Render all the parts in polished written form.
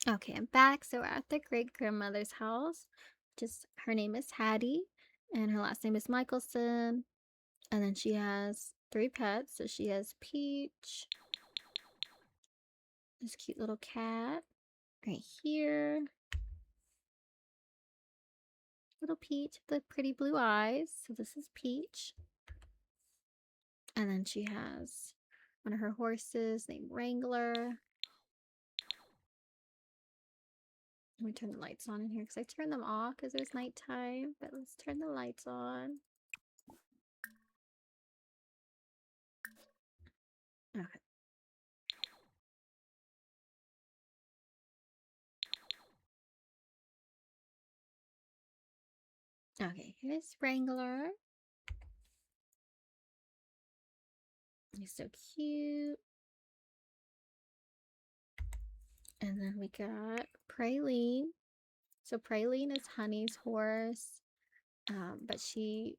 Okay, I'm back. So we're at the great grandmother's house. Just her name is Hattie, and her last name is Michelson. And then she has three pets. So she has Peach, this cute little cat right here. Little Peach with the pretty blue eyes. So this is Peach. And then she has one of her horses named Wrangler. Let me turn the lights on in here because I turned them off because it was nighttime. But let's turn the lights on. Okay. Okay, here's Wrangler. He's so cute. And then we got Praline. So Praline is Honey's horse, but she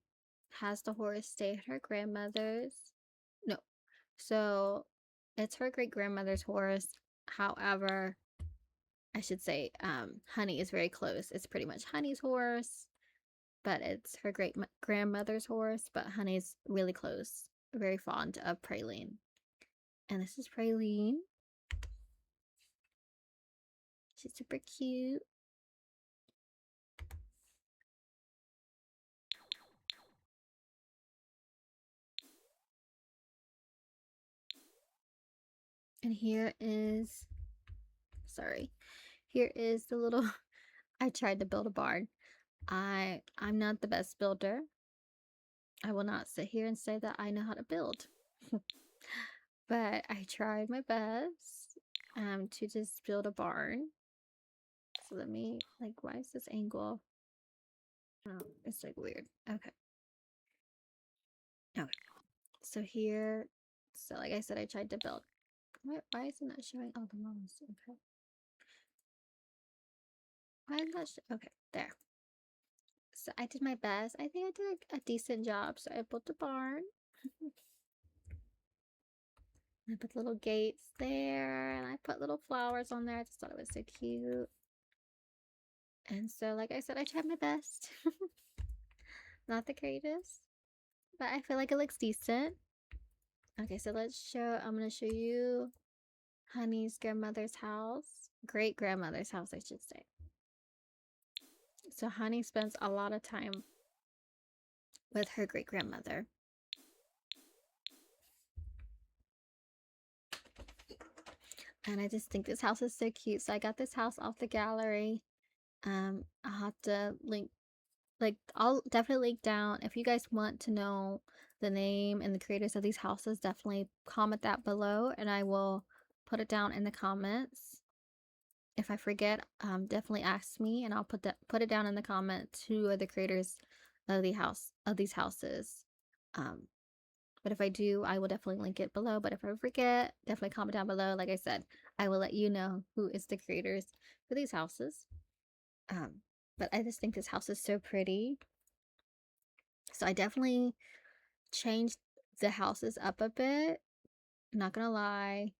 has the horse stay at her grandmother's. No, so it's her great grandmother's horse. However, I should say, Honey is very close. It's pretty much Honey's horse, but it's her great grandmother's horse. But Honey's really close, very fond of Praline. And this is Praline. She's super cute. And here is the little I tried to build a barn. I'm not the best builder. I will not sit here and say that I know how to build. But I tried my best to just build a barn. So let me, like, why is this angle? Oh, it's like weird. Okay. Okay. So here, so like I said, I tried to build. Why is it not showing all the moms? Okay. Why is that? Okay, there. So I did my best. I think I did a decent job. So I built a barn. I put little gates there, and I put little flowers on there. I just thought it was so cute. And so, like I said, I tried my best. Not the greatest, but I feel like it looks decent. Okay, so I'm gonna show you Honey's grandmother's house. Great grandmother's house, I should say. So Honey spends a lot of time with her great grandmother. And I just think this house is so cute. So I got this house off the gallery. I'll have to link, like, I'll definitely link down. If you guys want to know the name and the creators of these houses, definitely comment that below and I will put it down in the comments. If I forget, definitely ask me and I'll put it down in the comments who are the creators of these houses. But if I do, I will definitely link it below. But if I forget, definitely comment down below. Like I said, I will let you know who is the creators for these houses. But I just think this house is so pretty. So I definitely changed the houses up a bit. Not gonna lie.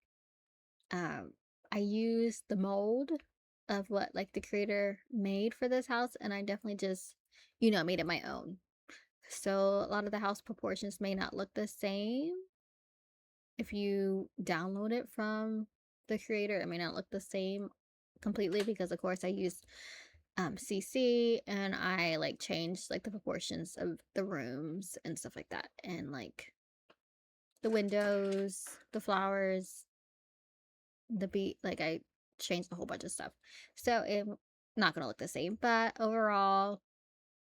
I used the mold of what like the creator made for this house, and I definitely just, made it my own. So a lot of the house proportions may not look the same. If you download it from the creator, it may not look the same completely because of course I used CC and I like changed like the proportions of the rooms and stuff like that, and like the windows, the flowers, the beat, like I changed a whole bunch of stuff. So it's not gonna look the same, but overall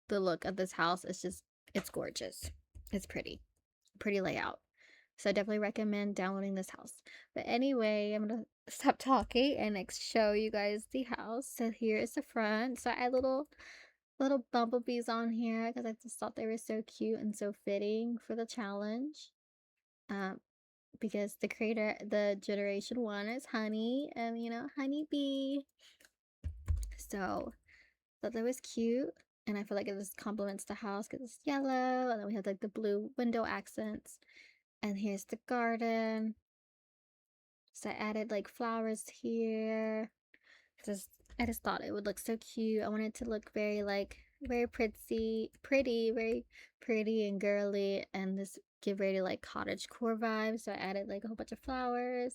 the look of this house is just, it's gorgeous. It's pretty layout. So I definitely recommend downloading this house. But anyway, I'm gonna stop talking and show you guys the house. So here is the front. So I had little bumblebees on here because I just thought they were so cute and so fitting for the challenge. Because the creator, the generation one is Honey, and Honeybee. So thought that was cute. And I feel like it just complements the house because it's yellow, and then we have like the blue window accents. And here's the garden. So I added like flowers here. Just I just thought it would look so cute. I wanted it to look very like very pretty, very pretty and girly, and this give very like cottage core vibes. So I added like a whole bunch of flowers,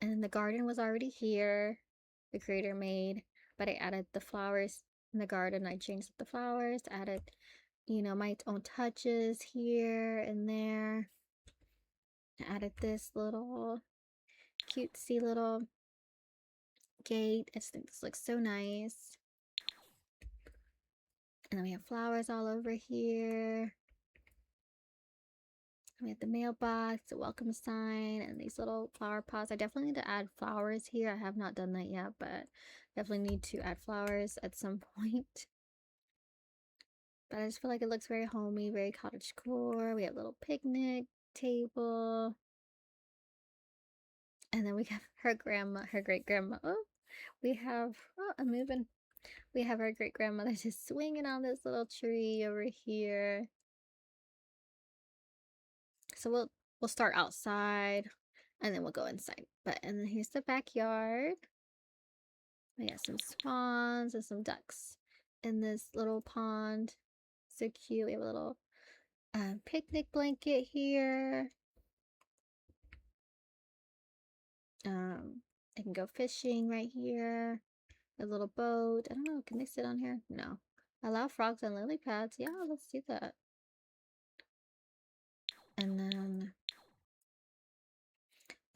and the garden was already here. The creator made, but I added the flowers in the garden. I changed the flowers, added, my own touches here and there. I added this little cutesy little gate. I just think this looks so nice. And then we have flowers all over here. We have the mailbox, the welcome sign, and these little flower pots. I definitely need to add flowers here. I have not done that yet, but definitely need to add flowers at some point. But I just feel like it looks very homey, very cottagecore. We have a little picnic table. And then we have her grandma, her great grandma. Oh, I'm moving. We have our great grandmother just swinging on this little tree over here. So we'll start outside and then we'll go inside. And then here's the backyard. We got some swans and some ducks in this little pond. So cute. We have a little picnic blanket here. I can go fishing right here. A little boat. I don't know. Can they sit on here? No. Allow frogs and lily pads. Yeah, let's do that. And then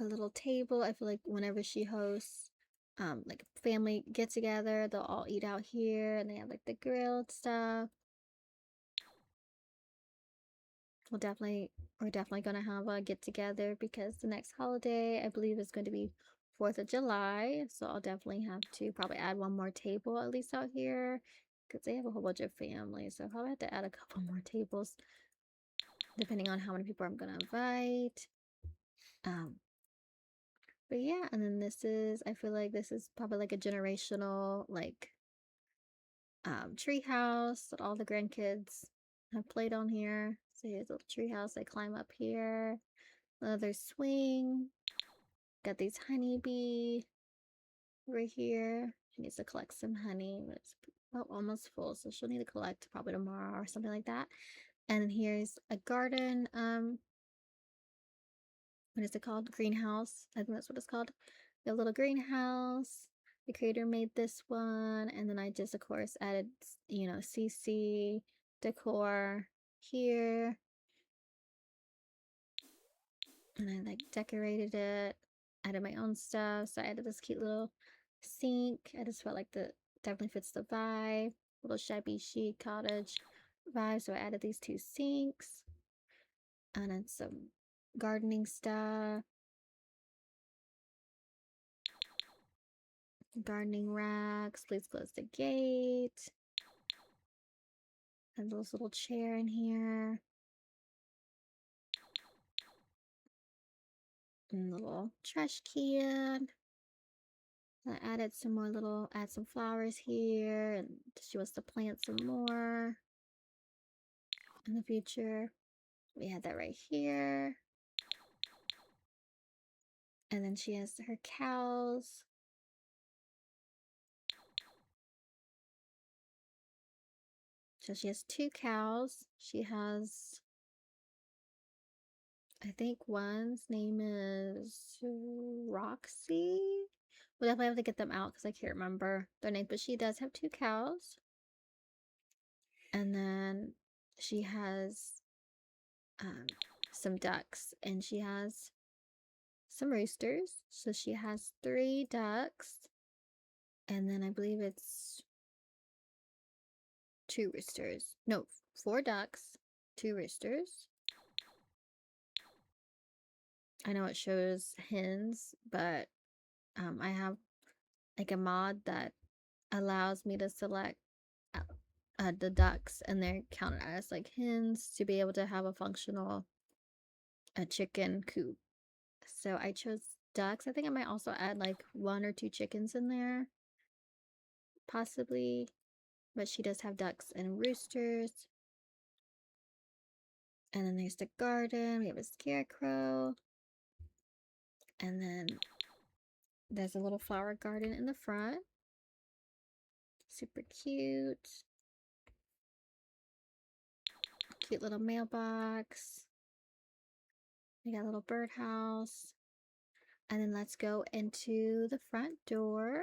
a little table. I feel like whenever she hosts, like family get together, they'll all eat out here, and they have like the grilled stuff. We're definitely gonna have a get together because the next holiday I believe is going to be 4th of July. So I'll definitely have to probably add one more table at least out here because they have a whole bunch of families. So I'll probably have to add a couple more tables depending on how many people I'm gonna invite. But yeah, and then I feel like this is probably like a generational like tree house that all the grandkids have played on here. So here's a little tree house. They climb up here. Another swing. Got these honeybee right here. She needs to collect some honey. It's almost full, so she'll need to collect probably tomorrow or something like that. And here's a garden. What is it called? Greenhouse. I think that's what it's called. The little greenhouse. The creator made this one, and then I just, of course, added, CC decor here, and I like decorated it. Added my own stuff, so I added this cute little sink. I just felt like the definitely fits the vibe, little shabby chic cottage vibe. So I added these 2 sinks, and then some gardening stuff. Gardening racks. Please close the gate. And this little chair in here. And little trash can. I added add some flowers here. And she wants to plant some more in the future. We had that right here. And then she has her cows. So she has 2 cows. She has, I think one's name is Roxy. We'll definitely have to get them out because I can't remember their name. But she does have 2 cows. And then she has some ducks. And she has some roosters. So she has 3 ducks. And then I believe it's 2 roosters. No, 4 ducks, 2 roosters. I know it shows hens, but I have like a mod that allows me to select the ducks and they're counted as like hens to be able to have a functional chicken coop. So I chose ducks. I think I might also add like 1 or 2 chickens in there, possibly. But she does have ducks and roosters. And then there's the garden. We have a scarecrow. And then There's a little flower garden in the front. Super cute. Cute little mailbox. We got a little birdhouse. And then let's go into the front door.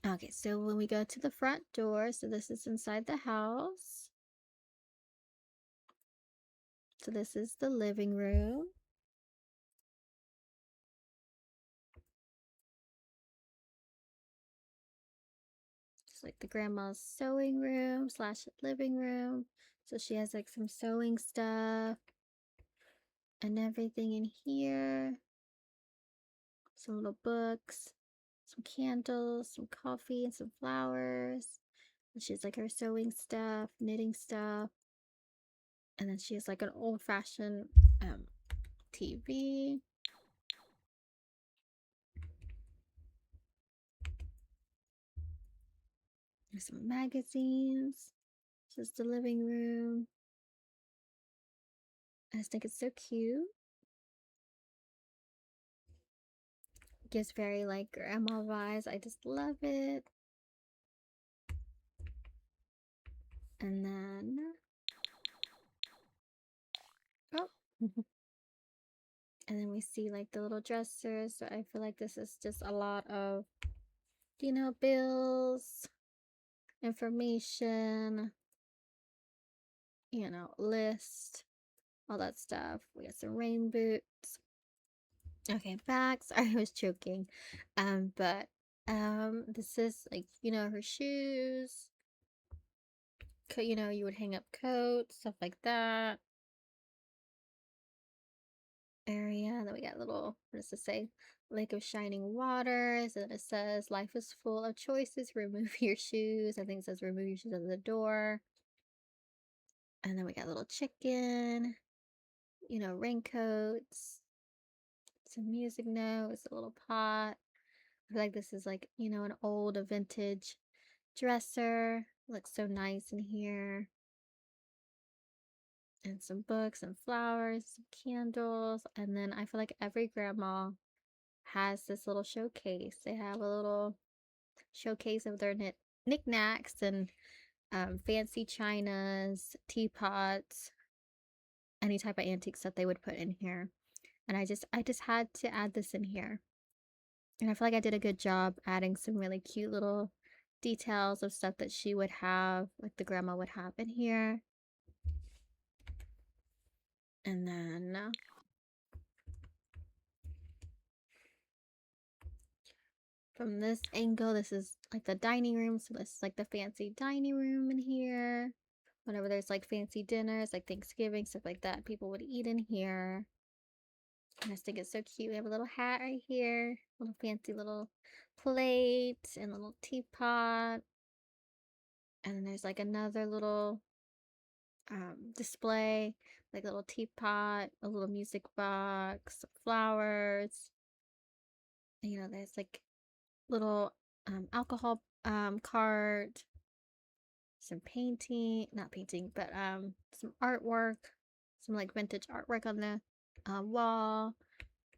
Okay, so when we go to the front door, so this is inside the house. So this is the living room. It's like the grandma's sewing room slash living room. So she has like some sewing stuff and everything in here. Some little books, some candles, some coffee, and some flowers. And she has like her sewing stuff, knitting stuff. And then she has like an old-fashioned TV. There's some magazines. This is the living room. I just think it's so cute. Gives very like grandma vibes. I just love it. And then, oh, and then we see like the little dressers. So I feel like this is just a lot of, bills, information, list, all that stuff. We got some rain boots. Okay, back. Sorry, I was choking. But this is like, her shoes. You would hang up coats, stuff like that. Area. Then we got little, what does it say? Lake of shining waters. And it says, life is full of choices. Remove your shoes. I think it says remove your shoes at the door. And then we got little chicken, raincoats, some music notes, a little pot. I feel like this is like, an old, a vintage dresser. Looks so nice in here. And some books and flowers, some candles. And then I feel like every grandma has this little showcase. They have a little showcase of their knickknacks and fancy chinas, teapots, any type of antique stuff they would put in here. And I just had to add this in here. And I feel like I did a good job adding some really cute little details of stuff that she would have, like the grandma would have in here. And then from this angle, this is like the dining room. So this is like the fancy dining room in here. Whenever there's like fancy dinners, like Thanksgiving, stuff like that, people would eat in here. And I just think it's so cute. We have a little hat right here, little fancy little plate and a little teapot. And then there's like another little display, like a little teapot, a little music box, flowers. And, there's like little alcohol cart, some painting, not painting, but some artwork, some like vintage artwork on the wall,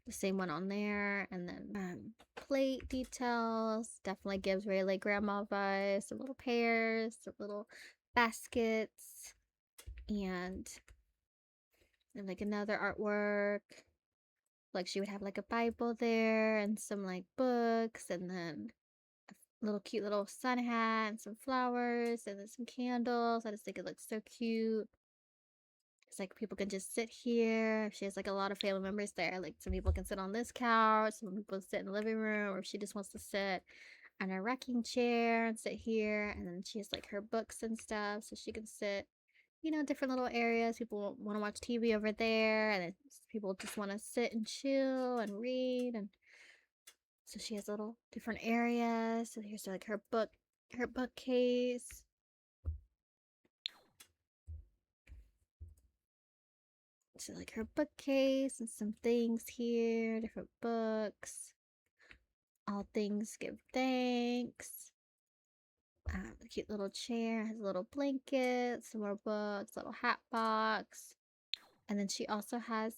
the same one on there, and then plate details. Definitely gives very like grandma vibes. Some little pears, some little baskets, and like another artwork. Like she would have like a Bible there and some like books, and then a little cute little sun hat and some flowers and then some candles. I just think it looks so cute. It's like people can just sit here. She has like a lot of family members there. Like some people can sit on this couch, some people sit in the living room, or if she just wants to sit on a rocking chair and sit here. And then she has like her books and stuff, so she can sit, different little areas. People want to watch TV over there, and people just want to sit and chill and read. And so she has little different areas. So here's like her bookcase. So like her bookcase and some things here, different books. All things give thanks. A cute little chair has a little blanket, some more books, little hat box. And then she also has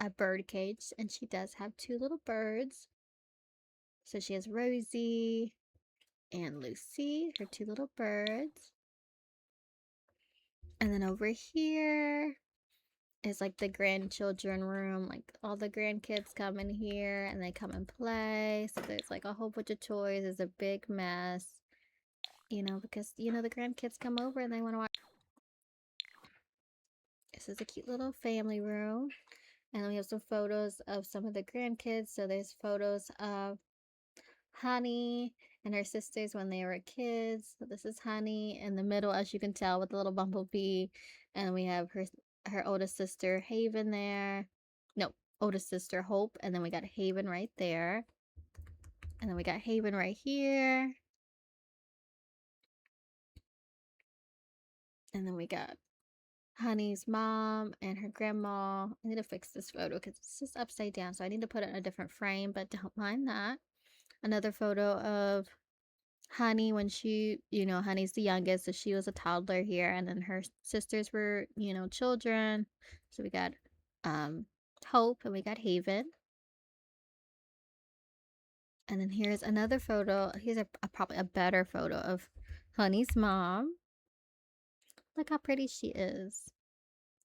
a bird cage, and she does have two little birds. So she has Rosie and Lucy, her two little birds. And then over here is like the grandchildren room. Like all the grandkids come in here and they come and play. So there's like a whole bunch of toys. It's a big mess, because the grandkids come over and they want to watch. This is a cute little family room. And then we have some photos of some of the grandkids. So there's photos of Honey and her sisters when they were kids. So this is Honey in the middle, as you can tell, with the little bumblebee. And we have her oldest sister Haven there. No, oldest sister Hope. And then we got Haven right there. And then we got Haven right here. And then we got Honey's mom and her grandma. I need to fix this photo because it's just upside down. So I need to put it in a different frame, but don't mind that. Another photo of Honey when Honey's the youngest, so she was a toddler here, and then her sisters were, children. So we got Hope and we got Haven. And then here's another photo. Here's probably a better photo of Honey's mom. Look how pretty she is.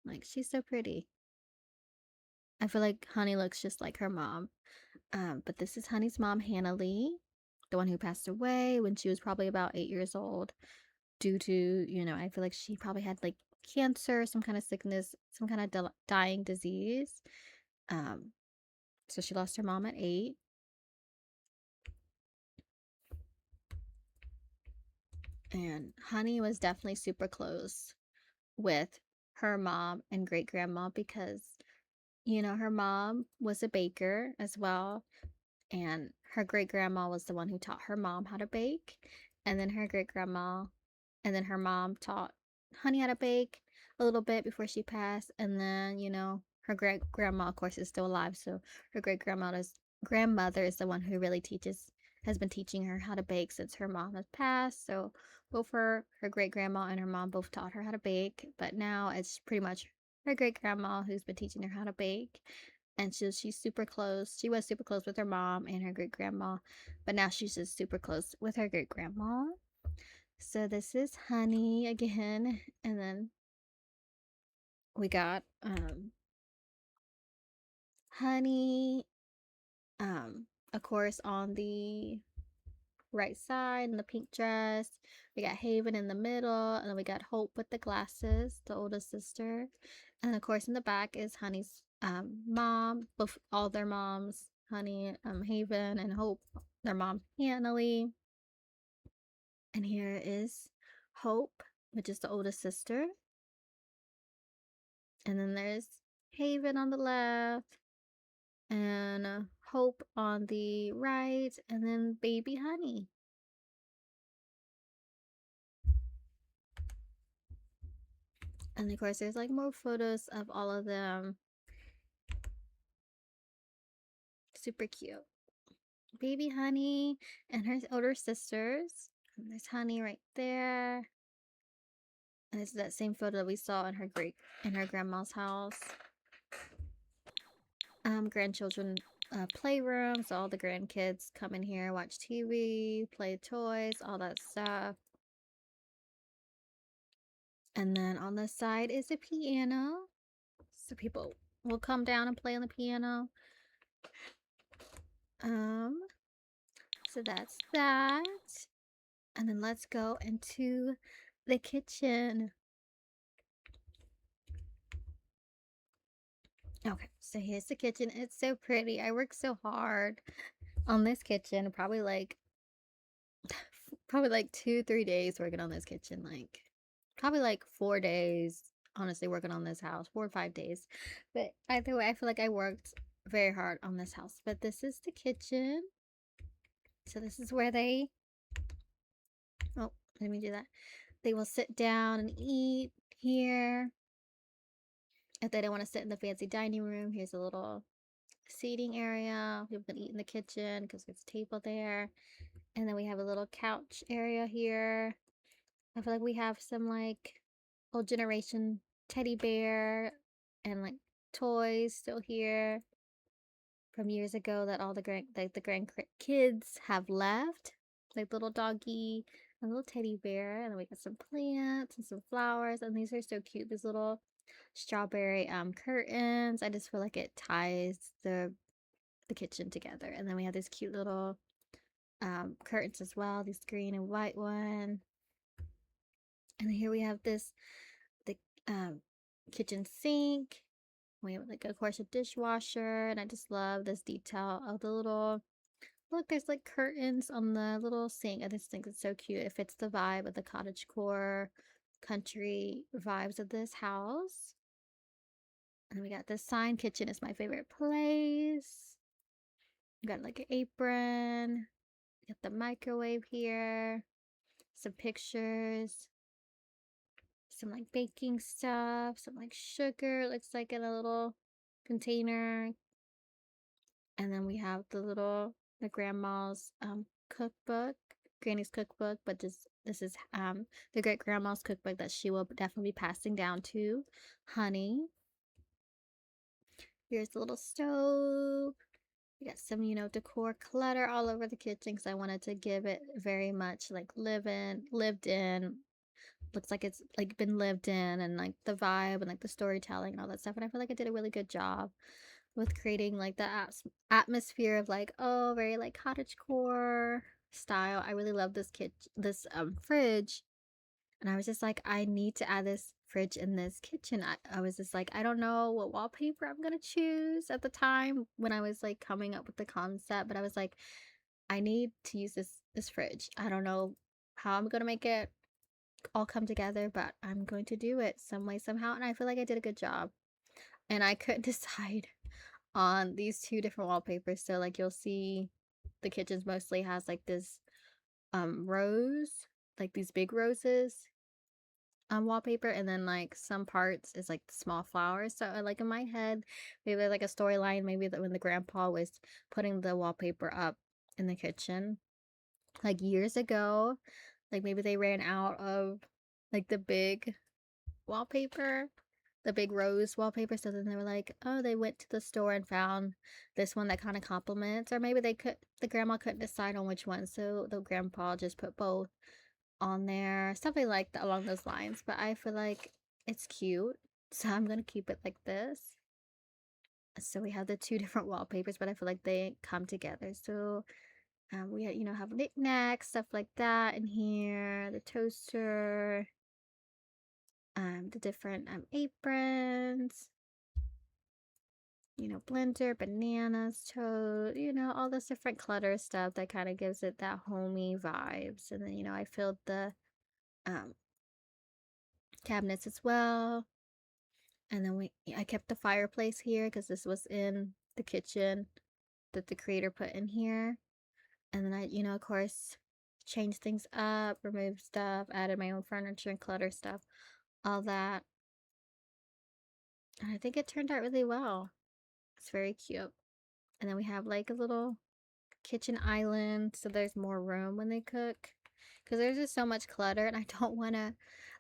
Like, she's so pretty. I feel like Honey looks just like her mom. But this is Honey's mom, Hannah Lee, the one who passed away when she was probably about 8 years old due to, I feel like she probably had like cancer, some kind of sickness, some kind of dying disease. So she lost her mom at 8. And Honey was definitely super close with her mom and great grandma because, her mom was a baker as well. And her great grandma was the one who taught her mom how to bake. And then her mom taught Honey how to bake a little bit before she passed. And then, her great grandma, of course, is still alive. So her great grandmother is the one who really has been teaching her how to bake since her mom has passed. So both her great grandma and her mom both taught her how to bake. But now it's pretty much her great grandma who's been teaching her how to bake. And she's super close. She was super close with her mom and her great grandma, but now she's just super close with her great grandma. So this is Honey again, and then we got Honey, of course, on the right side in the pink dress. We got Haven in the middle, and then we got Hope with the glasses, the oldest sister. And of course, in the back is Honey's mom, both all their moms, Honey, Haven, and Hope, their mom, Hannah Lee. And here is Hope, which is the oldest sister. And then there's Haven on the left, and Hope on the right, and then baby Honey. And of course, there's like more photos of all of them. Super cute. Baby Honey and her older sisters. And there's Honey right there. And it's that same photo that we saw in her grandma's house. Grandchildren playroom. So all the grandkids come in here, watch TV, play toys, all that stuff. And then on the side is a piano. So people will come down and play on the piano. So that's that. And then let's go into the kitchen. Okay, so here's the kitchen. It's so pretty. I worked so hard on this kitchen. Probably like 2-3 days working on this kitchen. Like probably like 4 days, honestly, working on this house. 4 or 5 days. But either way, I feel like I worked very hard on this house. But this is the kitchen. So this is where let me do that. They will sit down and eat here. If they don't want to sit in the fancy dining room, here's a little seating area. People can eat in the kitchen because there's a table there. And then we have a little couch area here. I feel like we have some like old generation teddy bear and like toys still here from years ago that all the grandkids have left, like little doggy, a little teddy bear, and then we got some plants and some flowers, and these are so cute. These little strawberry curtains. I just feel like it ties the kitchen together. And then we have these cute little curtains as well, these green and white one. And here we have the um kitchen sink. We have like of course a dishwasher, and I just love this detail of the little look, there's like curtains on the little sink. I just think it's so cute. It fits the vibe of the cottagecore country vibes of this house. And we got this sign, kitchen is my favorite place. We got like an apron. We got the microwave here. Some pictures. Some like baking stuff. Some like sugar. Looks like in a little container. And then we have the grandma's cookbook, Granny's cookbook, but just this is the great grandma's cookbook that she will definitely be passing down to Honey. Here's the little stove. We got some, decor clutter all over the kitchen because I wanted to give it very much like lived in. Looks like it's like been lived in, and like the vibe and like the storytelling and all that stuff. And I feel like I did a really good job with creating like the atmosphere of like, oh, very like cottagecore style. I really love this fridge, and I was just like, I need to add this fridge in this kitchen. I was just like, I don't know what wallpaper I'm gonna choose at the time when I was like coming up with the concept, but I was like, I need to use this fridge. I don't know how I'm gonna make it all come together, but I'm going to do it some way somehow, and I feel like I did a good job. And I couldn't decide on these two different wallpapers. So like you'll see the kitchens mostly has like this rose, like these big roses wallpaper, and then like some parts is like small flowers. So like in my head, maybe like a storyline, maybe that when the grandpa was putting the wallpaper up in the kitchen like years ago, like maybe they ran out of like the big wallpaper, the big rose wallpaper. So then they were like, oh, they went to the store and found this one that kind of complements, or maybe the grandma couldn't decide on which one, so the grandpa just put both on there, something like that along those lines. But I feel like it's cute, so I'm gonna keep it like this. So we have the two different wallpapers, but I feel like they come together. So we have knickknacks, stuff like that in here, the toaster, the different aprons, blender, bananas, toast, all this different clutter stuff that kind of gives it that homey vibes. And then, I filled the um, cabinets as well. And then I kept the fireplace here because this was in the kitchen that the creator put in here. And then I, of course, changed things up, removed stuff, added my own furniture and clutter stuff, all that. And I think it turned out really well. It's very cute. And then we have like a little kitchen island so there's more room when they cook, because there's just so much clutter, and I don't want to,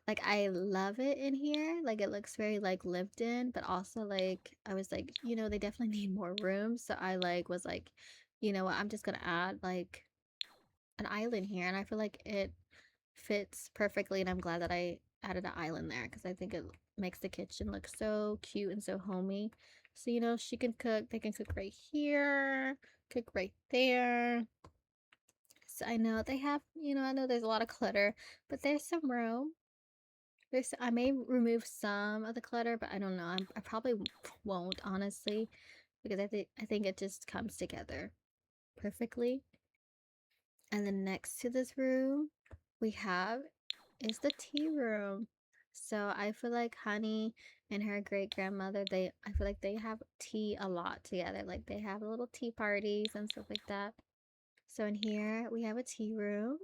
like, I love it in here, like it looks very like lived in, but also like I was like, they definitely need more room. So I like was like, you know what, I'm just gonna add like an island here, and I feel like it fits perfectly, and I'm glad that I added an island there because I think it makes the kitchen look so cute and so homey. So she can cook, they can cook right here, cook right there. So I know they have, I know there's a lot of clutter, but there's some room. I may remove some of the clutter, but I don't know. I probably won't, honestly, because I think it just comes together perfectly. And then next to this room we have is the tea room. So I feel like Honey and her great grandmother, I feel like they have tea a lot together. Like they have little tea parties and stuff like that. So in here we have a tea room.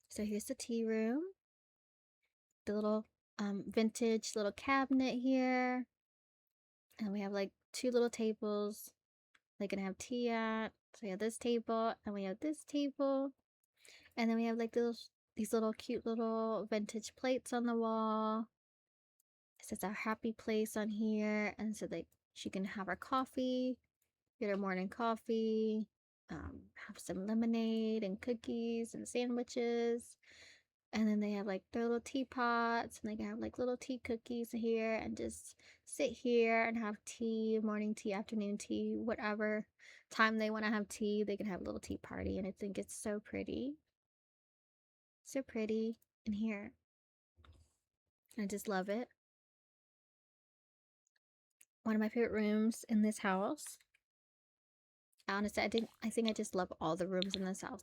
So here's the tea room. The little vintage little cabinet here. And we have like two little tables they can have tea at. So we have this table and we have this table. And then we have like these little cute little vintage plates on the wall. It says our happy place on here, and so that she can have her coffee, get her morning coffee, have some lemonade and cookies and sandwiches. And then they have like their little teapots, and they can have like little tea cookies here and just sit here and have tea, morning tea, afternoon tea, whatever time they want to have tea. They can have a little tea party, and I think it's so pretty. So pretty in here. I just love it. One of my favorite rooms in this house. Honestly, I think I just love all the rooms in this house.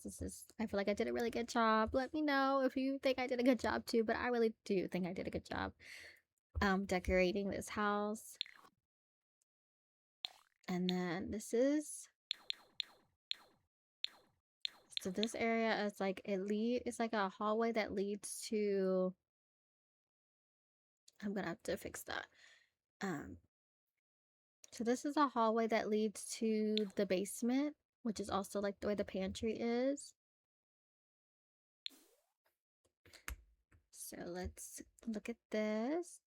I feel like I did a really good job. Let me know if you think I did a good job too, but I really do think I did a good job decorating this house. And then so this area is like it's like a hallway that leads to, I'm gonna have to fix that. So this is a hallway that leads to the basement, which is also like the way the pantry is. So let's look at this.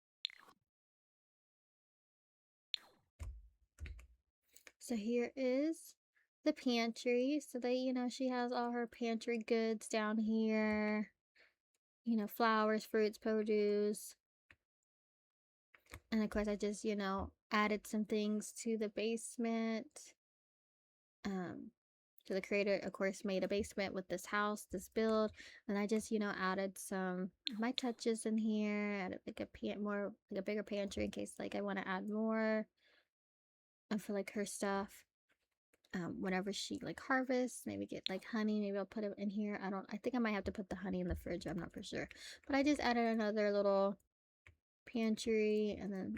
So here is the pantry. So she has all her pantry goods down here. Flowers, fruits, produce. And of course I just, added some things to the basement. So the creator, of course, made a basement with this house, this build, and I just, added some of my touches in here. Added like a bigger pantry in case like I want to add more. I feel like her stuff. Whenever she like harvests, maybe get like honey, maybe I'll put it in here. I think I might have to put the honey in the fridge. I'm not for sure, but I just added another little pantry, and then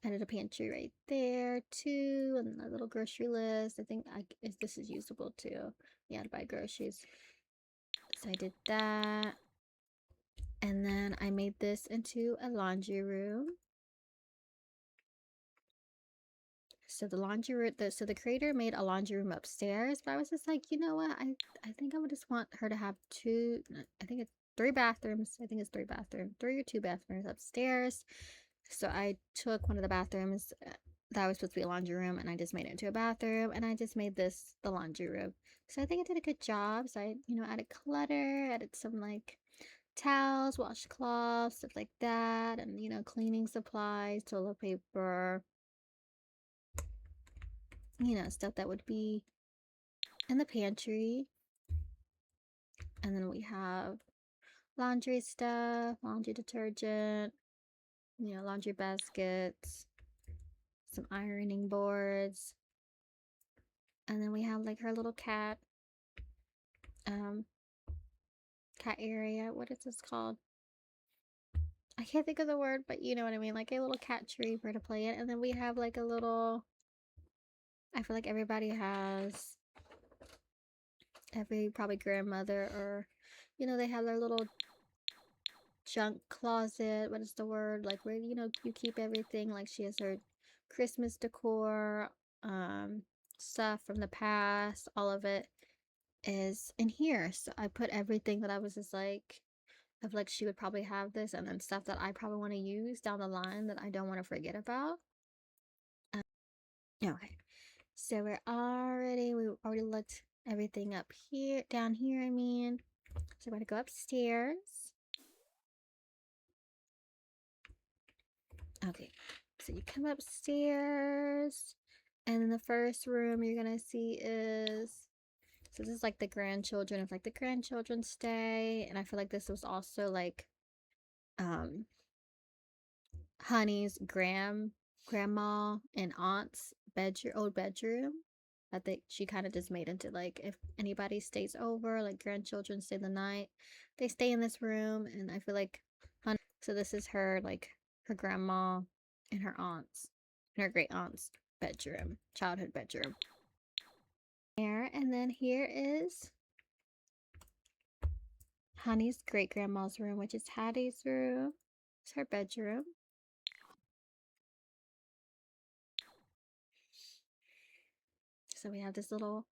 added a pantry right there too, and a little grocery list. I think this is usable too. Yeah, to buy groceries. So I did that, and then I made this into a laundry room. So so the creator made a laundry room upstairs, but I was just like, you know what? I think I would just want her to have I think it's three bathrooms. I think it's three or two bathrooms upstairs. So I took one of the bathrooms that was supposed to be a laundry room, and I just made it into a bathroom, and I just made this the laundry room. So I think I did a good job. So I, added clutter, added some like towels, washcloths, stuff like that, and cleaning supplies, toilet paper, stuff that would be in the pantry. And then we have laundry stuff, laundry detergent, laundry baskets, some ironing boards. And then we have like her little cat area. What is this called? I can't think of the word, but you know what I mean, like a little cat tree for her to play in. And then we have like a little, I feel like everybody has, every probably grandmother, or they have their little junk closet. What is the word? Like where you keep everything. Like she has her Christmas decor, stuff from the past. All of it is in here. So I put everything that I was just like, of like she would probably have this, and then stuff that I probably want to use down the line that I don't want to forget about. Okay, so we already looked everything up here, down here. I mean, so we're gonna go upstairs. Okay, so you come upstairs, and then the first room you're gonna see is, so this is like the grandchildren, if like the grandchildren stay, and I feel like this was also like Honey's grandma and aunt's old bedroom. I think she kind of just made into like, if anybody stays over, like grandchildren stay the night, they stay in this room. And I feel like so this is her, like her grandma and her aunts and her great aunt's bedroom, childhood bedroom. There, and then here is Honey's great grandma's room, which is Hattie's room. It's her bedroom. So we have this little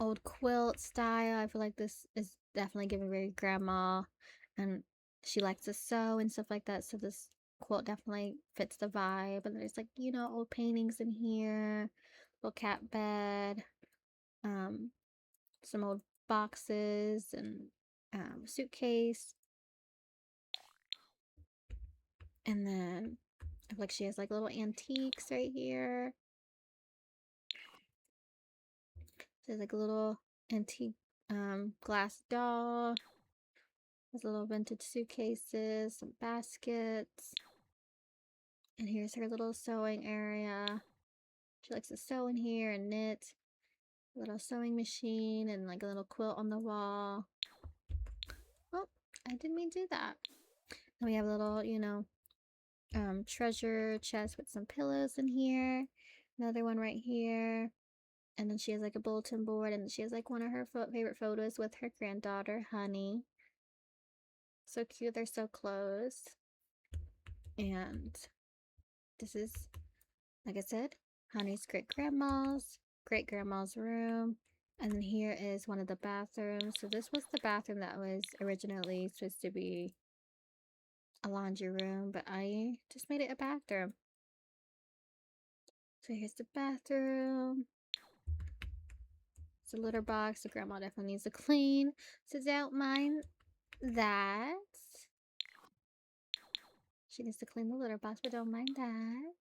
old quilt style. I feel like this is definitely giving very grandma, and she likes to sew and stuff like that. So this quilt definitely fits the vibe. And there's like, old paintings in here, little cat bed, um, some old boxes and suitcase. And then I feel like she has like little antiques right here. There's like a little antique glass doll. There's little vintage suitcases, some baskets. And here's her little sewing area. She likes to sew in here and knit. A little sewing machine and like a little quilt on the wall. Oh, I didn't mean to do that. And we have a little, treasure chest with some pillows in here. Another one right here. And then she has like a bulletin board, and she has like one of her favorite photos with her granddaughter, Honey. So cute, they're so close. And this is, like I said, Honey's great grandma's room. And then here is one of the bathrooms. So this was the bathroom that was originally supposed to be a laundry room, but I just made it a bathroom. So here's the bathroom. It's a litter box. The grandma definitely needs to clean. So don't mind that. She needs to clean the litter box, but don't mind that.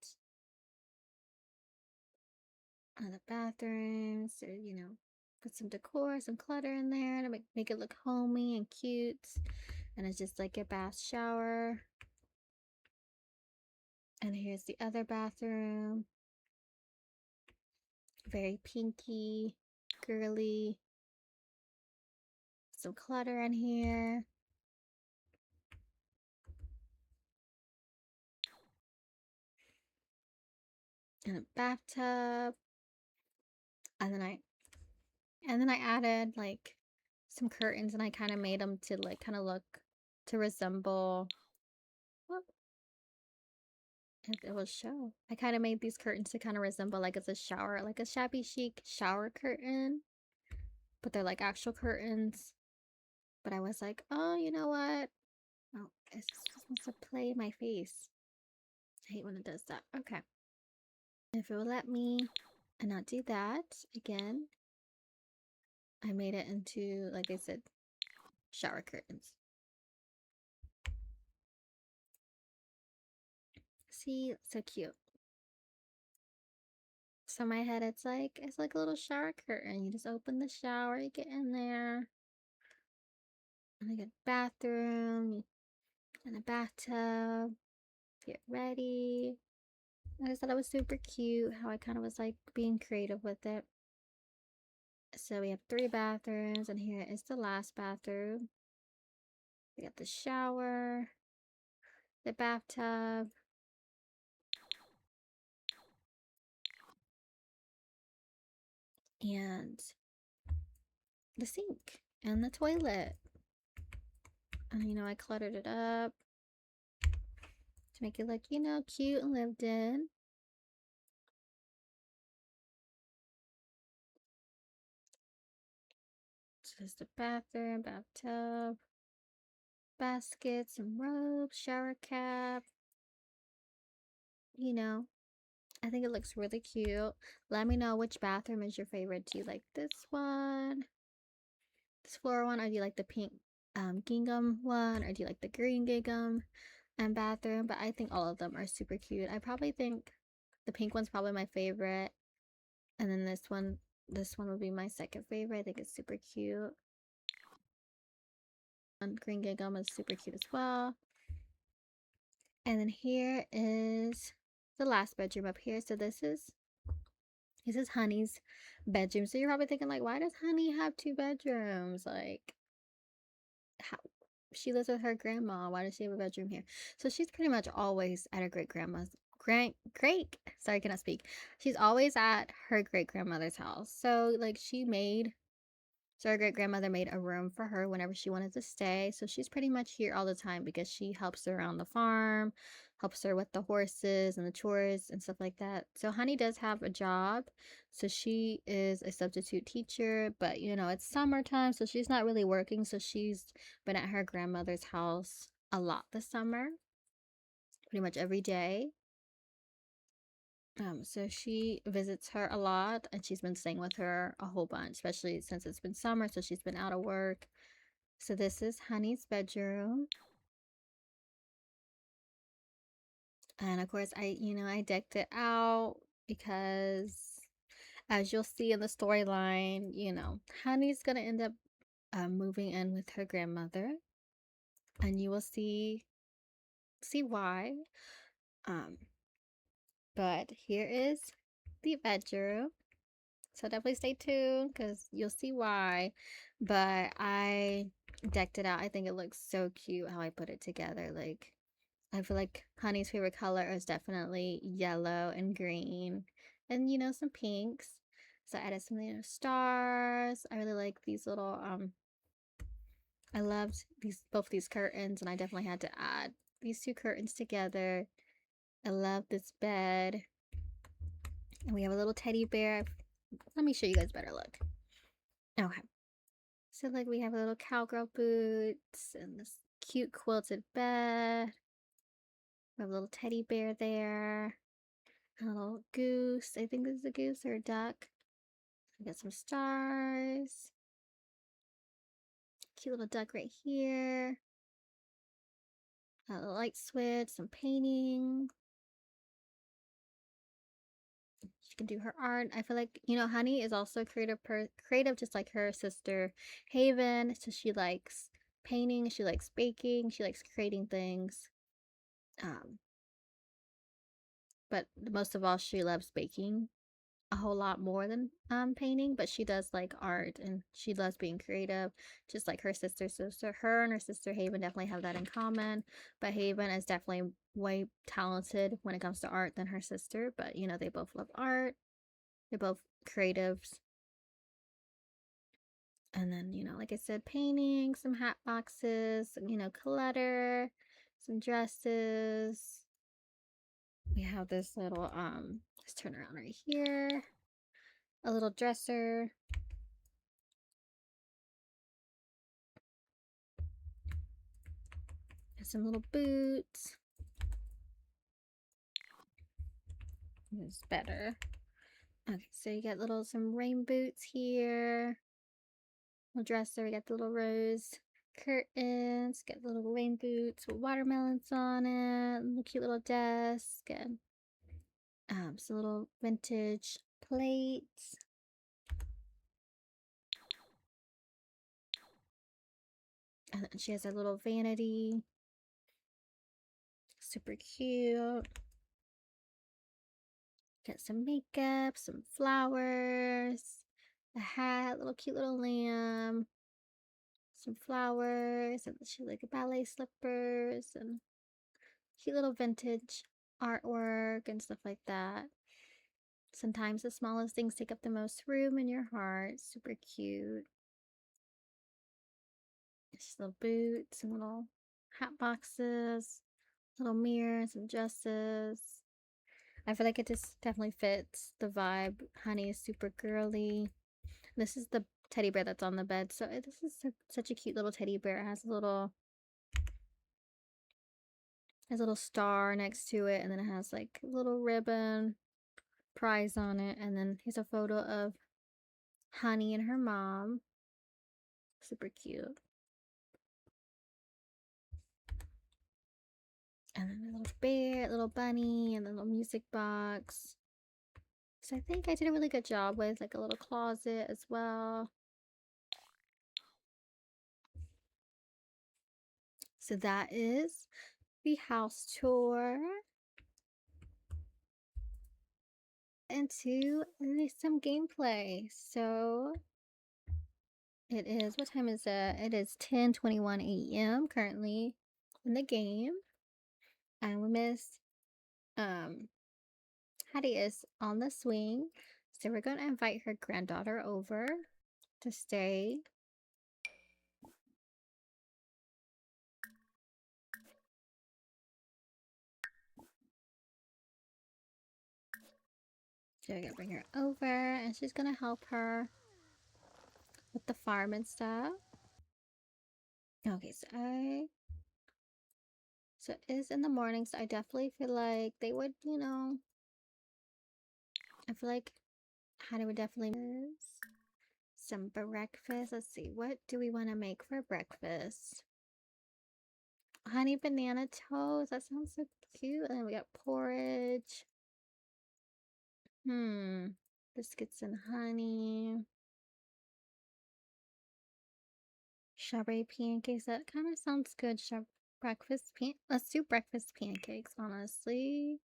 The bathroom, so put some decor, some clutter in there to make it look homey and cute. And it's just like a bath shower. And here's the other bathroom. Very pinky, girly. Some clutter in here. And a bathtub. And then I added like some curtains, and I kind of made them to like kind of look to resemble. Whoop, it will show. I kind of made these curtains to kind of resemble like it's a shower, like a shabby chic shower curtain, but they're like actual curtains. But I was like, oh, you know what? Oh, it just wants to play my face. I hate when it does that. Okay. If it will let me and not do that again, I made it into, like I said, shower curtains. See, so cute. So my head, it's like a little shower curtain. You just open the shower, you get in there, and I get a bathroom and a bathtub. Get ready. I just thought it was super cute how I kind of was like being creative with it. So we have 3 bathrooms, and here is the last bathroom. We got the shower, the bathtub, and the sink and the toilet. And I cluttered it up to make it look, cute and lived in. So there's the bathroom, bathtub, baskets, some robes, shower cap. I think it looks really cute. Let me know which bathroom is your favorite. Do you like this one, this floral one, or do you like the pink gingham one, or do you like the green gingham and bathroom? But I think all of them are super cute. I probably think the pink one's probably my favorite, and then this one would be my second favorite. I think it's super cute. And green gingham is super cute as well. And then here is the last bedroom up here. So this is Honey's bedroom. So you're probably thinking like, why does Honey have 2 bedrooms? Like, how she lives with her grandma. Why does she have a bedroom here? So she's pretty much always at her great-grandma's great sorry, I cannot speak. She's always at her great-grandmother's house. So like her great-grandmother made a room for her whenever she wanted to stay. So she's pretty much here all the time because she helps around the farm. helps her with the horses and the chores and stuff like that. So Honey does have a job. So she is a substitute teacher, but you know, it's summertime, so she's not really working. So she's been at her grandmother's house a lot this summer, pretty much every day. So she visits her a lot, and she's been staying with her a whole bunch, especially since it's been summer, so she's been out of work. So this is Honey's bedroom. And of course, I decked it out because, as you'll see in the storyline, Honey's gonna end up moving in with her grandmother, and you will see why. Um, but here is the bedroom. So definitely stay tuned because you'll see why. But I decked it out. I think it looks so cute how I put it together. Like, I feel like Honey's favorite color is definitely yellow and green and, some pinks. So I added some, stars. I really like these little, I loved both these curtains, and I definitely had to add these two curtains together. I love this bed. And we have a little teddy bear. Let me show you guys better look. Okay. So like we have a little cowgirl boots and this cute quilted bed. We have a little teddy bear there. A little goose. I think this is a goose or a duck. We got some stars. Cute little duck right here. A light switch, some painting. She can do her art. I feel like, Honey is also creative just like her sister Haven. So she likes painting, she likes baking, she likes creating things. But most of all, she loves baking a whole lot more than painting, but she does like art and she loves being creative, just like her sister. So her and her sister Haven definitely have that in common. But Haven is definitely way talented when it comes to art than her sister. But they both love art. They're both creatives. And then, like I said, painting, some hat boxes, clutter, some dresses. We have this little let's turn around right here. A little dresser. Some little boots. It's better. Okay, so you got some rain boots here. Little dresser. We got the little rose curtains. Got the little rain boots with watermelons on it. Little cute little desk. And some little vintage plates. And then she has a little vanity. Super cute. Got some makeup, some flowers, a hat, little cute little lamb, some flowers, and she like ballet slippers and cute little vintage artwork and stuff like that. Sometimes the smallest things take up the most room in your heart. Super cute. Just little boots and little hat boxes, little mirrors and dresses. I feel like it just definitely fits the vibe. Honey is super girly. This is the teddy bear that's on the bed. So this is such a cute little teddy bear. It has a little star next to it, and then it has like a little ribbon prize on it. And then here's a photo of Honey and her mom. Super cute. And then a little bear, little bunny, and then a little music box. So I think I did a really good job with like a little closet as well. So that is the house tour. Into some gameplay. So it is, what time is it? It is 10:21 a.m. currently in the game. And we missed Hattie is on the swing. So we're gonna invite her granddaughter over to stay. So we're gonna bring her over and she's gonna help her with the farm and stuff. Okay, so it is in the morning, so I definitely feel like they would, I feel like Honey would definitely some breakfast. Let's see, what do we want to make for breakfast? Honey banana toast. That sounds so cute. And then we got porridge. Biscuits and honey. Strawberry pancakes. That kind of sounds good. Let's do breakfast pancakes, honestly.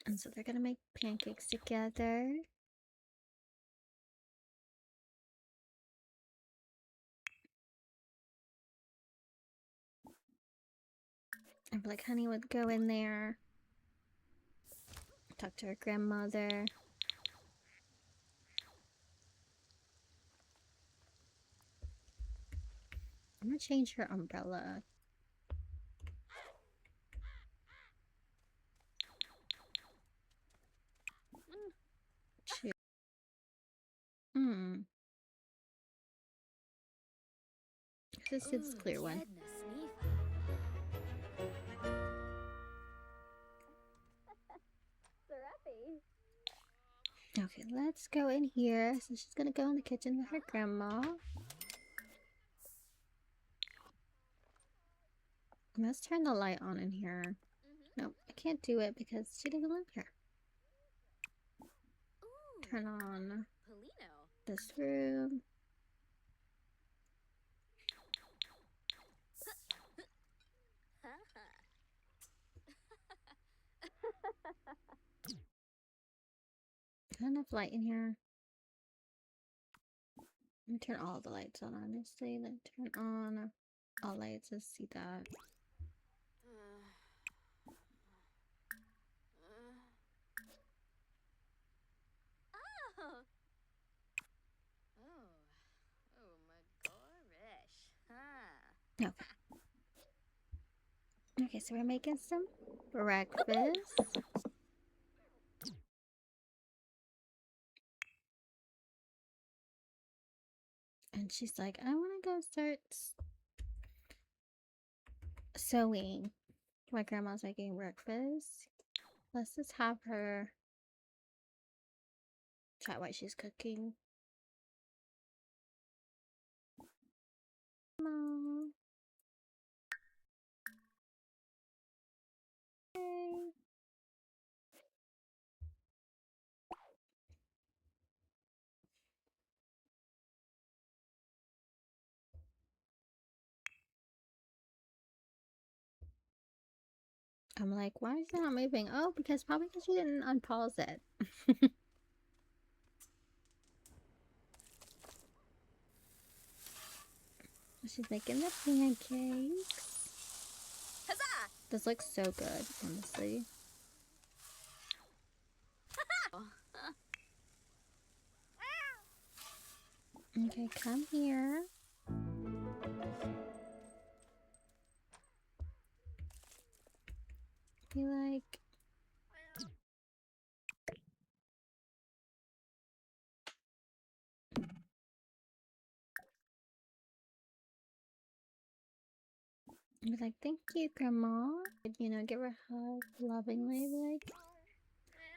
And so they're gonna make pancakes together. I feel like Honey would go in there, talk to her grandmother. I'm gonna change her umbrella. This is a clear one. Okay, let's go in here. So she's gonna go in the kitchen with her grandma. Let's turn the light on in here. Nope, I can't do it because she doesn't live here. Turn on this room. Not enough light in here. Let me turn all the lights on, honestly. Then turn on all lights to see that. Okay. Okay, so we're making some breakfast. And she's like, I want to go start sewing. My grandma's making breakfast. Let's just have her chat while she's cooking. Mom. Hey. I'm like, why is it not moving? Oh, probably because you didn't unpause it. She's making the pancakes. Huzzah! This looks so good, honestly. Okay, come here. Be like... Be like, thank you, Grandma. You know, give her a hug lovingly. Be like,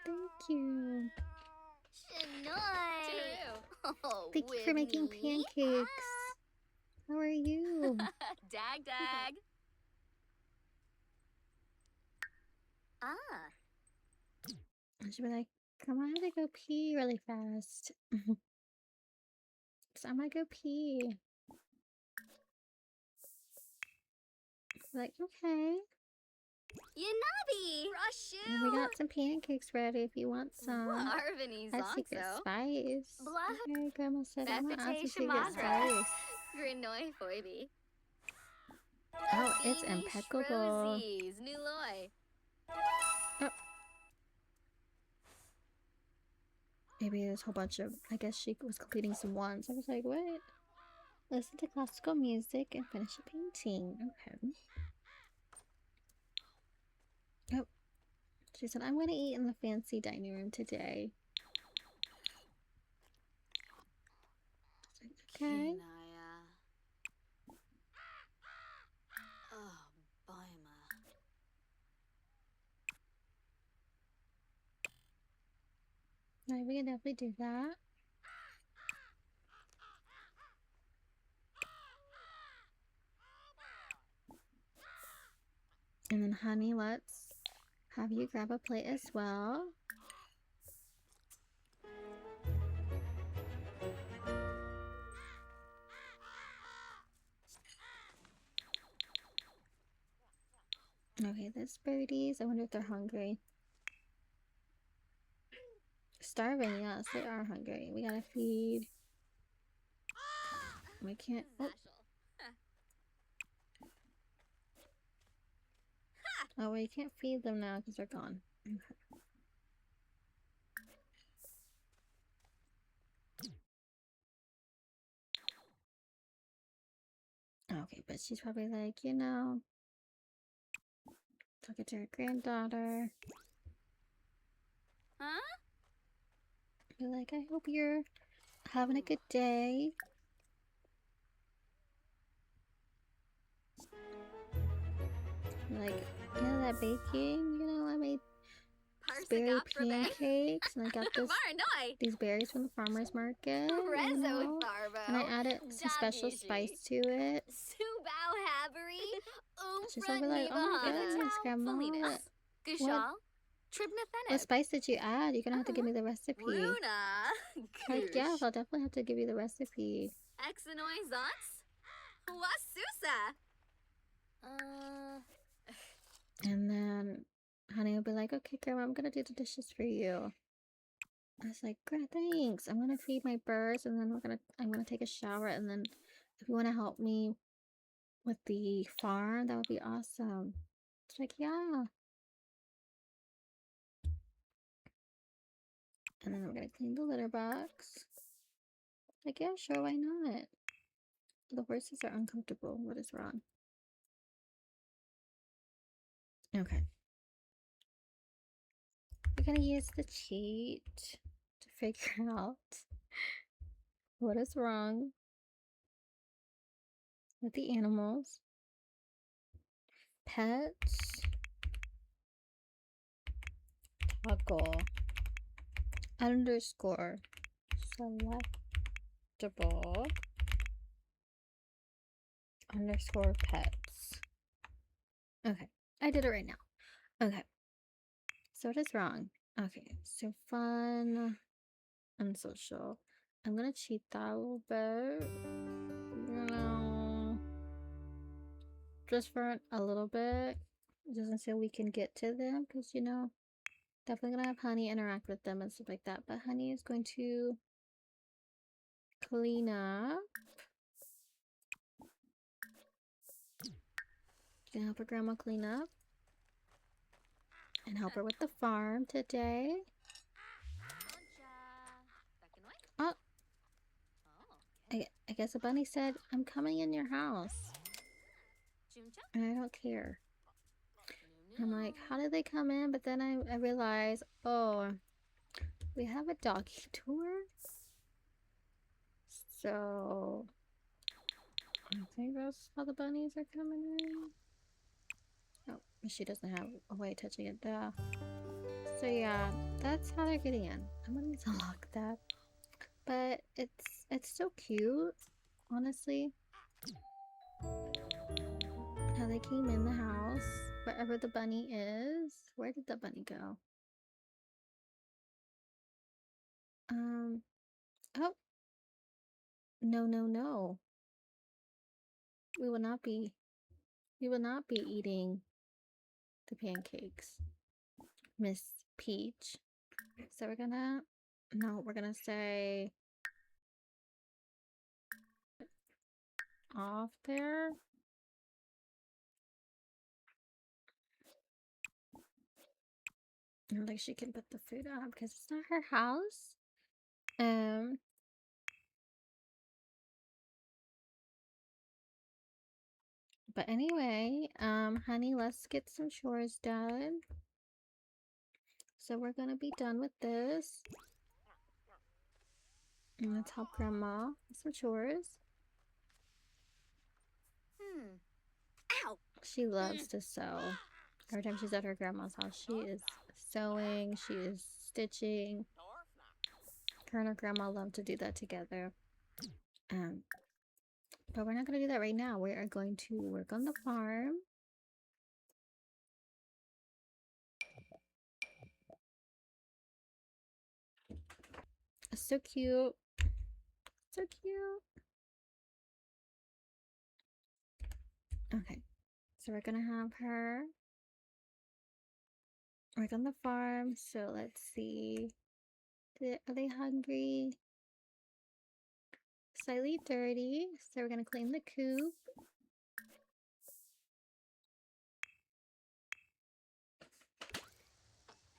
thank you. Thank you for making pancakes. How are you? Dag dag. And she'll be like, Grandma, I had to go pee really fast. So I'm gonna go pee. Like, okay. Yanabi. And we got some pancakes ready if you want some. That's secret spice. Okay, Grandma said I'm gonna add some secret spice. Grinoi foibi. Oh, it's impeccable. Oh. Maybe there's a whole bunch of, I guess she was completing some ones. I was like, what? Listen to classical music and finish a painting. Okay. Oh. She said, I'm gonna eat in the fancy dining room today. Okay. Right, we can definitely do that. And then, honey, let's have you grab a plate as well. Okay, there's birdies. I wonder if they're hungry. Starving, yes, they are hungry. We gotta feed. We can't. Oh, we can't feed them now because they're gone. Okay, but she's probably like, talking to her granddaughter. Huh? Be like, I hope you're having a good day. Like, that baking, I made berry pancakes, and I got these berries from the farmer's market, and I added some special spice to it. She's probably like, oh my goodness, Grandma, what spice did you add? You're gonna have to give me the recipe. Like, yeah, I'll definitely have to give you the recipe. And then Honey will be like, okay, Grandma, I'm gonna do the dishes for you. I was like, great, thanks. I'm gonna feed my birds, and then I'm gonna take a shower, and then if you want to help me with the farm, that would be awesome. It's like, yeah. And then we're gonna clean the litter box. Like, yeah, sure, why not? The horses are uncomfortable. What is wrong? Okay. We're gonna use the cheat to figure out what is wrong with the animals. Pets. Toggle. Underscore. Selectable. Underscore pets. Okay. I did it right now. Okay. So what is wrong? Okay. So fun and social. I'm gonna cheat that a little bit. Just for a little bit. Just until we can get to them. Because, definitely gonna have Honey interact with them and stuff like that. But Honey is going to clean up. Gonna help her grandma clean up. And help her with the farm today. Oh. I guess a bunny said, I'm coming in your house. And I don't care. I'm like, how did they come in? But then I realized, oh, we have a doggy tour. So I think that's how the bunnies are coming in. Oh, she doesn't have a way of touching it. Duh. So yeah, that's how they're getting in. I'm gonna need to lock that. But it's so cute, honestly. How they came in the house, wherever the bunny is. Where did the bunny go? Oh. No, no, no. We will not be eating the pancakes, Miss Peach. So we're gonna say off there. And like she can put the food up because it's not her house. But anyway, Honey, let's get some chores done. So we're gonna be done with this. And let's help Grandma with some chores. Ow! She loves to sew. Every time she's at her grandma's house, she is sewing, she is stitching. Her and her grandma love to do that together. But we're not going to do that right now. We are going to work on the farm. So cute. So cute. Okay. So we're going to have her work on the farm. So let's see. Are they hungry? Slightly dirty. So we're going to clean the coop.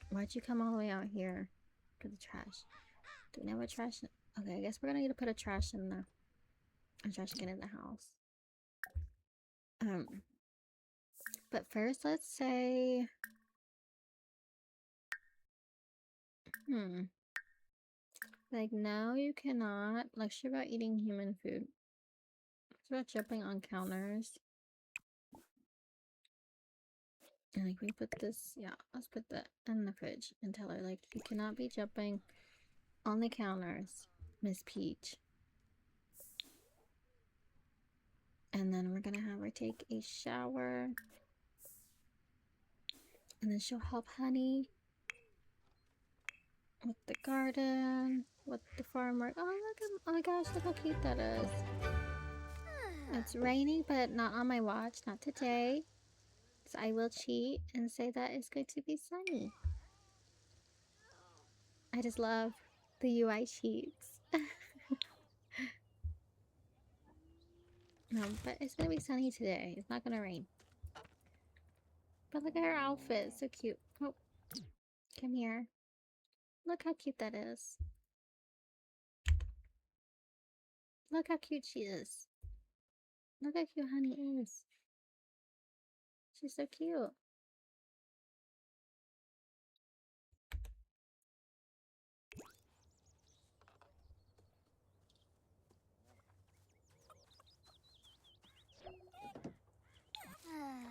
Why'd you come all the way out here for the trash? Do we have a trash? Okay, I guess we're gonna need to put a trash can in the house. But first, let's say, like no, you cannot lecture about eating human food. It's about jumping on counters. And like we put this, yeah, let's put that in the fridge and tell her like you cannot be jumping on the counters, Miss Peach. And then we're gonna have her take a shower. And then she'll help Honey with the garden, with the farm work. Oh, oh my gosh, look how cute that is. It's raining, but not on my watch, not today. So I will cheat and say that it's going to be sunny. I just love the UI cheats. No, but it's gonna be sunny today. It's not gonna rain. But look at her outfit, so cute. Oh, come here. Look how cute that is. Look how cute she is. Look how cute Honey is. She's so cute.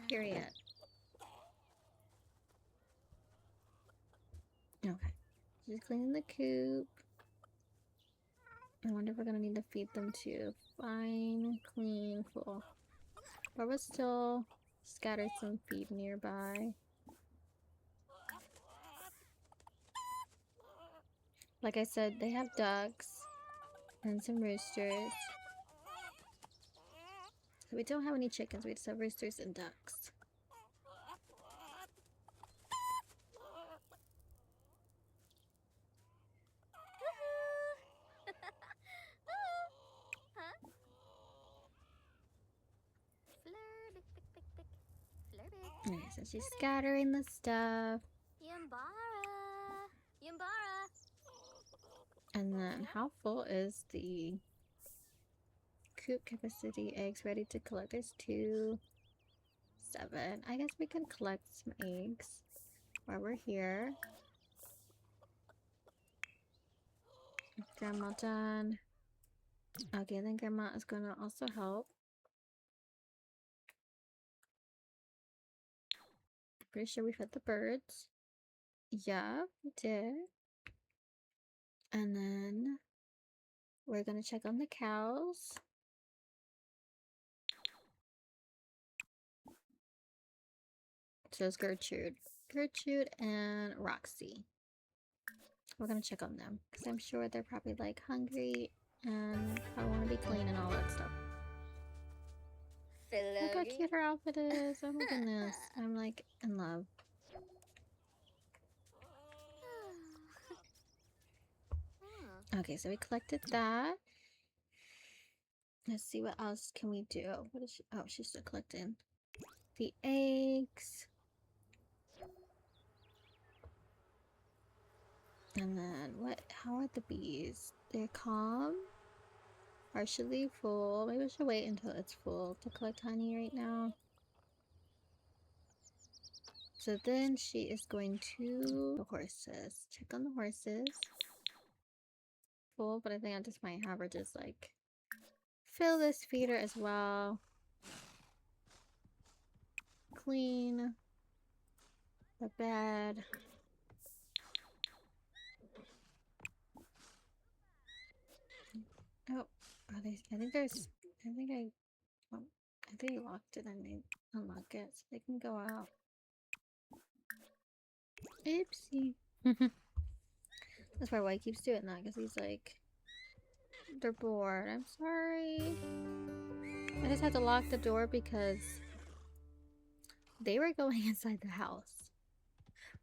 Period. Okay. She's cleaning the coop. I wonder if we're gonna need to feed them too. Fine, clean, full. But we'll still scatter some feed nearby. Like I said, they have ducks and some roosters. So we don't have any chickens, we just have roosters and ducks. Okay, so she's scattering the stuff. Yambara. And then how full is the coop capacity? Eggs ready to collect. There's 2, 7. I guess we can collect some eggs while we're here. Grandma done. Okay, then Grandma is gonna also help. Pretty sure we fed the birds. Yeah, we did. And then we're gonna check on the cows. So it's Gertrude. Gertrude and Roxy. We're gonna check on them because I'm sure they're probably like hungry and I want to be clean and all that stuff. Look how cute her outfit is. Oh my goodness. I'm like in love. Okay, so we collected that. Let's see what else can we do. What is she? Oh, she's still collecting the eggs. And then what? How are the bees? They're calm. Partially full. Maybe we should wait until it's full to collect honey right now. So then she is going to the horses. Check on the horses. Full, but I think I just might have her just like fill this feeder as well. Clean the bed. Oh, are they? I think there's. I think I. Oh, I think I locked it. I need to unlock it so they can go out. Oopsie. That's probably why he keeps doing that, because he's like, they're bored. I'm sorry. I just had to lock the door because they were going inside the house.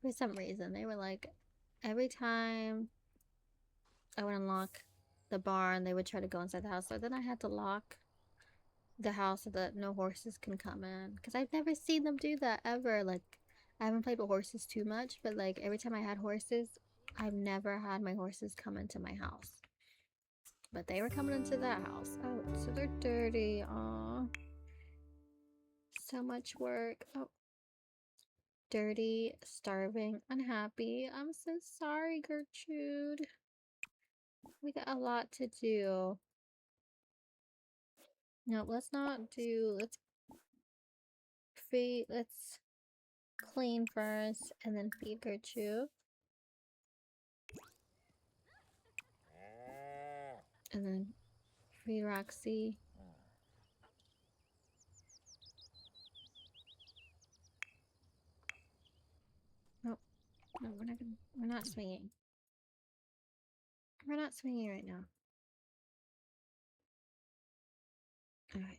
For some reason, they were like, every time I would unlock the barn, they would try to go inside the house. So then I had to lock the house so that no horses can come in. Because I've never seen them do that ever. Like, I haven't played with horses too much, but like every time I had horses, I've never had my horses come into my house. But they were coming into that house. Oh, so they're dirty. Aw. So much work. Oh. Dirty, starving, unhappy. I'm so sorry, Gertrude. We got a lot to do. No, let's not do. Let's feed. Let's clean first and then feed Gertrude. And then feed Roxy. Oh, no, we're not swinging. We're not swinging right now. Alright.